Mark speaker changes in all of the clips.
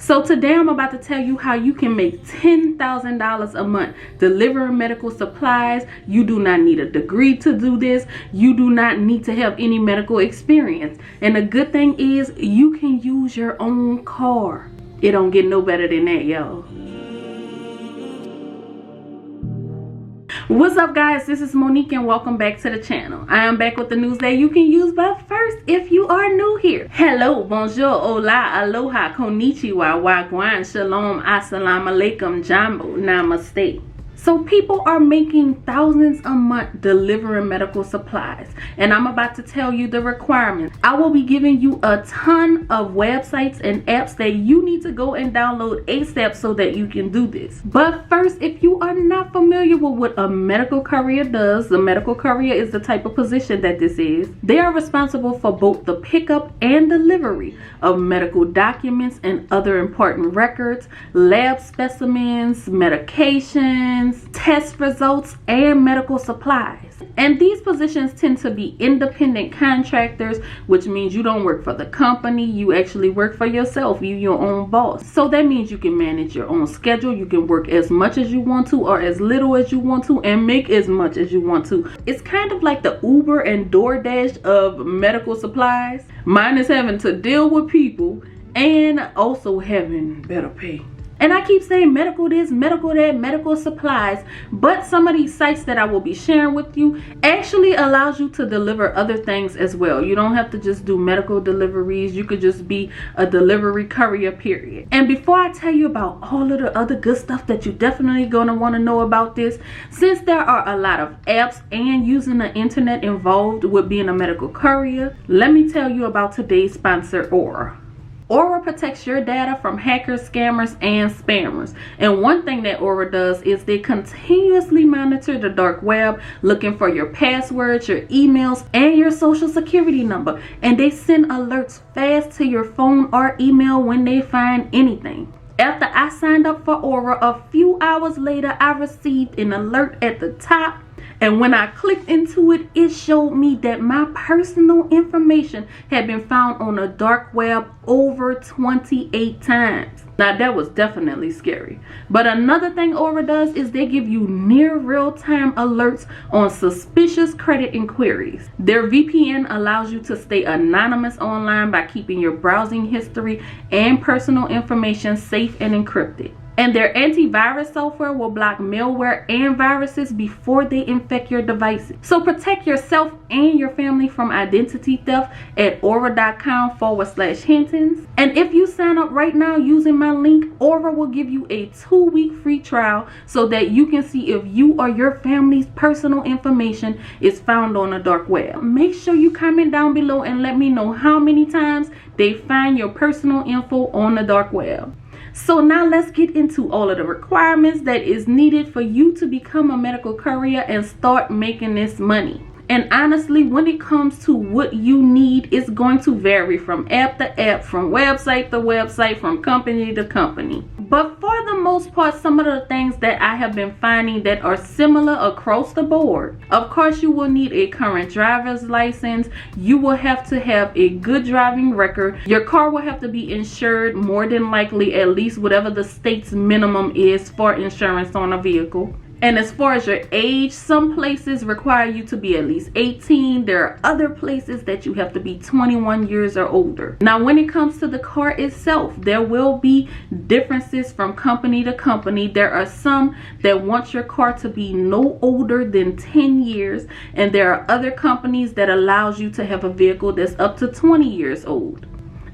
Speaker 1: So today I'm about to tell you how you can make $10,000 a month delivering medical supplies. You do not need a degree to do this. You do not need to have any medical experience. And the good thing is you can use your own car. It don't get no better than that, y'all. What's up, guys? This is Monique and welcome back to the channel. I am back with the news that you can use, but first, if you are new here, hello, bonjour, hola, aloha, konnichiwa, wagwan, shalom, assalamu alaikum, jambo, namaste. So people are making thousands a month delivering medical supplies, and I'm about to tell you the requirements. I will be giving you a ton of websites and apps that you need to go and download ASAP so that you can do this. But first, if you are not familiar with what a medical courier does, the medical courier is the type of position that this is. They are responsible for both the pickup and delivery of medical documents and other important records, lab specimens, medications, test results, and medical supplies. And these positions tend to be independent contractors, which means you don't work for the company, you actually work for yourself. You're your own boss. So that means you can manage your own schedule. You can work as much as you want to or as little as you want to and make as much as you want to. It's kind of like the Uber and DoorDash of medical supplies. Mine is having to deal with people and also having better pay. And I keep saying medical this, medical that, medical supplies, but some of these sites that I will be sharing with you actually allows you to deliver other things as well. You don't have to just do medical deliveries. You could just be a delivery courier, period. And before I tell you about all of the other good stuff that you're definitely going to want to know about this, since there are a lot of apps and using the internet involved with being a medical courier, let me tell you about today's sponsor, Aura. Aura protects your data from hackers, scammers, and spammers. And one thing that Aura does is they continuously monitor the dark web, looking for your passwords, your emails, and your social security number. And they send alerts fast to your phone or email when they find anything. After I signed up for Aura, a few hours later, I received an alert at the top. And when I clicked into it, it showed me that my personal information had been found on the dark web over 28 times. Now that was definitely scary. But another thing Aura does is they give you near real-time alerts on suspicious credit inquiries. Their VPN allows you to stay anonymous online by keeping your browsing history and personal information safe and encrypted. And their antivirus software will block malware and viruses before they infect your devices. So protect yourself and your family from identity theft at aura.com/Hintons. And if you sign up right now using my link, Aura will give you a 2-week free trial so that you can see if you or your family's personal information is found on the dark web. Make sure you comment down below and let me know how many times they find your personal info on the dark web. So now let's get into all of the requirements that is needed for you to become a medical courier and start making this money. And honestly, when it comes to what you need, it's going to vary from app to app, from website to website, from company to company. But for the most part, some of the things that I have been finding that are similar across the board. Of course, you will need a current driver's license. You will have to have a good driving record. Your car will have to be insured, more than likely at least whatever the state's minimum is for insurance on a vehicle. And as far as your age, some places require you to be at least 18. There are other places that you have to be 21 years or older. Now, when it comes to the car itself, there will be differences from company to company. There are some that want your car to be no older than 10 years. And there are other companies that allows you to have a vehicle that's up to 20 years old.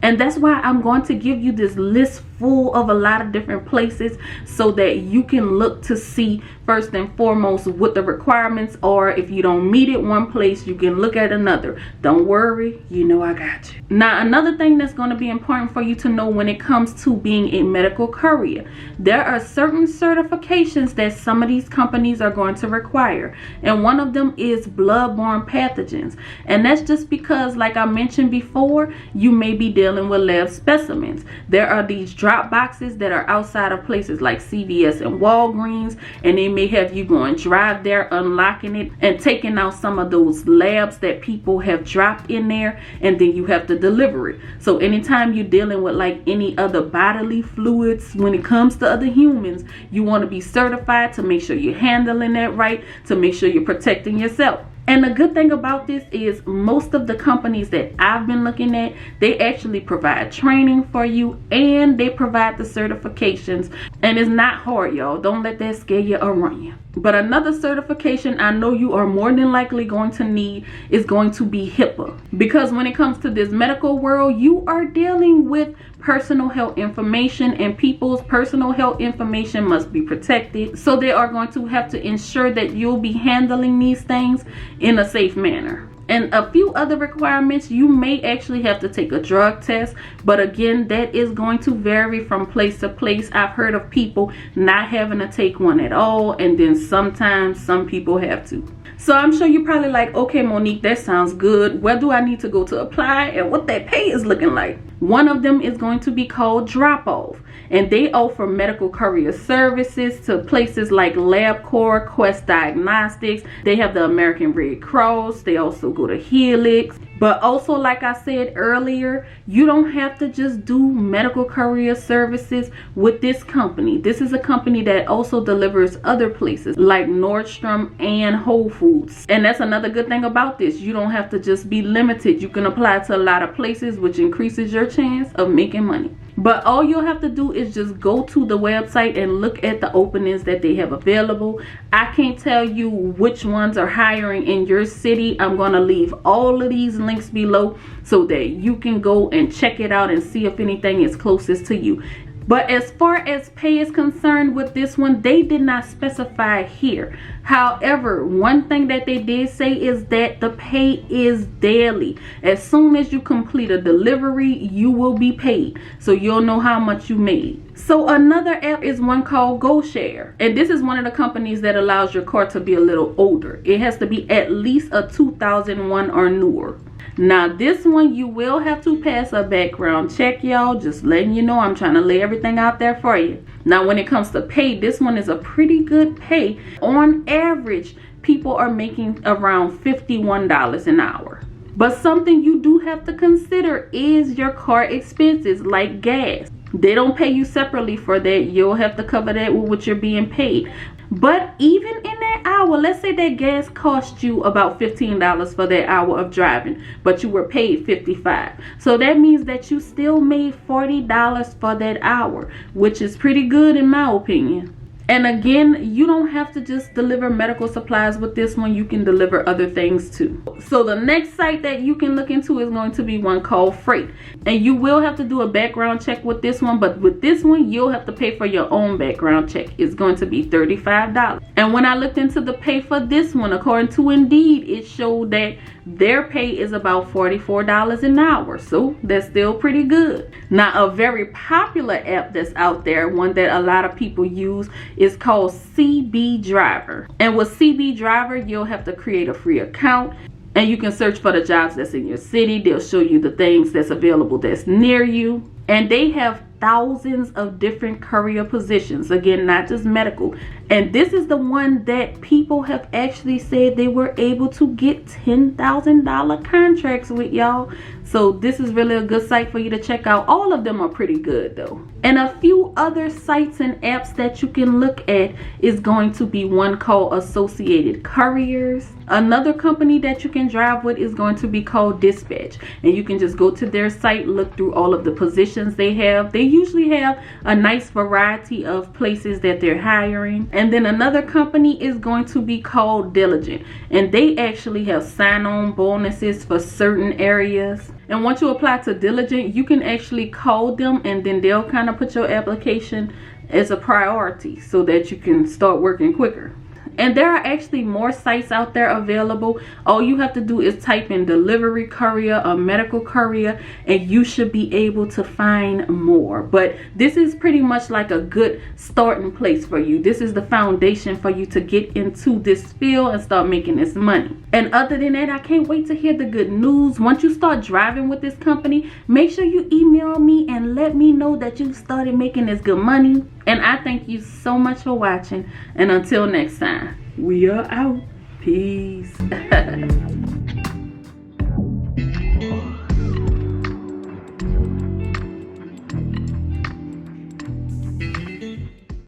Speaker 1: And that's why I'm going to give you this list full of a lot of different places so that you can look to see first and foremost what the requirements are. If you don't meet it one place, you can look at another. Don't worry, you know I got you. Now, another thing that's going to be important for you to know when it comes to being a medical courier, there are certain certifications that some of these companies are going to require, and one of them is bloodborne pathogens. And that's just because, like I mentioned before, you may be dealing with lab specimens. There are these dry drop boxes that are outside of places like CVS and Walgreens, and they may have you go and drive there, unlocking it and taking out some of those labs that people have dropped in there, and then you have to deliver it. So anytime you're dealing with like any other bodily fluids when it comes to other humans, you want to be certified to make sure you're handling that right, to make sure you're protecting yourself. And the good thing about this is most of the companies that I've been looking at, they actually provide training for you and they provide the certifications. And it's not hard, y'all. Don't let that scare you or run you. But another certification I know you are more than likely going to need is going to be HIPAA. Because when it comes to this medical world, you are dealing with personal health information, and people's personal health information must be protected. So they are going to have to ensure that you'll be handling these things in a safe manner. And a few other requirements, you may actually have to take a drug test, but again, that is going to vary from place to place. I've heard of people not having to take one at all, and then sometimes some people have to. So I'm sure you're probably like, okay, Monique, that sounds good. Where do I need to go to apply and what that pay is looking like? One of them is going to be called Drop Off, and they offer medical courier services to places like LabCorp, Quest Diagnostics. They have the American Red Cross. They also go to Helix. But also, like I said earlier, you don't have to just do medical courier services with this company. This is a company that also delivers other places like Nordstrom and Whole Foods. And that's another good thing about this. You don't have to just be limited. You can apply to a lot of places, which increases your chance of making money. But all you'll have to do is just go to the website and look at the openings that they have available. I can't tell you which ones are hiring in your city. I'm going to leave all of these links below so that you can go and check it out and see if anything is closest to you. But as far as pay is concerned with this one, they did not specify here. However, one thing that they did say is that the pay is daily. As soon as you complete a delivery, you will be paid. So you'll know how much you made. So another app is one called GoShare. And this is one of the companies that allows your car to be a little older. It has to be at least a 2001 or newer. Now this one you will have to pass a background check, y'all. Just letting you know, I'm trying to lay everything out there for you. Now when it comes to pay, this one is a pretty good pay. On average, people are making around $51 an hour. But something you do have to consider is your car expenses like gas. They don't pay you separately for that. You'll have to cover that with what you're being paid. But even in that hour, let's say that gas cost you about $15 for that hour of driving, but you were paid $55. So that means that you still made $40 for that hour, which is pretty good in my opinion. And again, you don't have to just deliver medical supplies with this one. You can deliver other things too. So the next site that you can look into is going to be one called Freight. And you will have to do a background check with this one. But with this one, you'll have to pay for your own background check. It's going to be $35. And when I looked into the pay for this one, according to Indeed, it showed that their pay is about $44 an hour. So that's still pretty good. Now, a very popular app that's out there, one that a lot of people use, is called CB Driver. And with CB Driver, you'll have to create a free account. And you can search for the jobs that's in your city. They'll show you the things that's available that's near you. And they have thousands of different courier positions. Again, not just medical. And this is the one that people have actually said they were able to get $10,000 contracts with, y'all. So this is really a good site for you to check out. All of them are pretty good though. And a few other sites and apps that you can look at is going to be one called Associated Couriers. Another company that you can drive with is going to be called Dispatch. And you can just go to their site, look through all of the positions they have. They usually have a nice variety of places that they're hiring. And then another company is going to be called Diligent. And they actually have sign-on bonuses for certain areas. And once you apply to Diligent, you can actually call them and then they'll kind of put your application as a priority so that you can start working quicker. And there are actually more sites out there available. All you have to do is type in delivery courier or medical courier, and you should be able to find more. But this is pretty much like a good starting place for you. This is the foundation for you to get into this field and start making this money. And other than that, I can't wait to hear the good news. Once you start driving with this company, make sure you email me and let me know that you started making this good money. And I thank you so much for watching, and until next time, we are out. Peace.